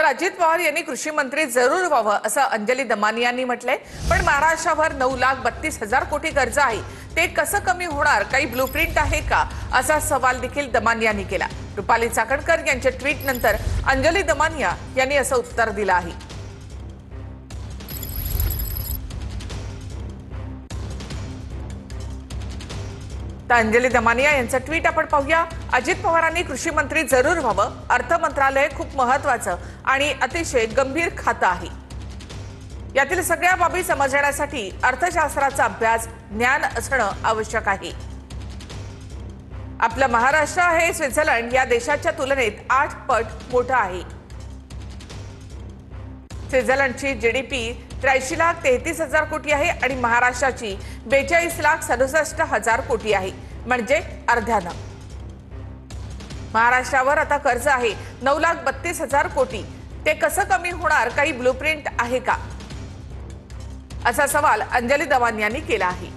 तर अजित पवार यांनी कृषी मंत्री जरूर व्हावं असं अंजली दमानी यांनी म्हटलंय। पण महाराष्ट्रावर 9,32,000 कोटी कर्ज आहे, ते कसं कमी होणार, काही ब्लूप्रिंट आहे का, असा सवाल देखील दमानी यांनी केला। रुपाली चाकणकर यांच्या ट्विट नंतर अंजली दमानिया यांनी असं उत्तर दिलं आहे। अंजली दमानिया यांचं ट्विट आपण पाहूया। अजित पवारांनी कृषी मंत्री जरूर व्हावं, अर्थ मंत्रालय खूप महत्त्वाचं आणि अतिशय गंभीर खातं आहे। यातील सगळ्या बाबी समजण्यासाठी अर्थशास्त्राचा अभ्यास, ज्ञान असणं आवश्यक आहे। आपलं महाराष्ट्र हे स्वित्झर्लंड या देशाच्या तुलनेत 8 पट मोठं आहे। स्वित्झर्लंडची जीडीपी 83,33,000 कोटी आहे आणि महाराष्ट्राची 42,67,000 कोटी आहे, म्हणजे अर्ध्यानं। महाराष्ट्रावर आता कर्ज आहे 9,32,000 कोटी, ते कसं कमी होणार, काही ब्लूप्रिंट आहे का, असा सवाल अंजली दमानी यांनी केला आहे।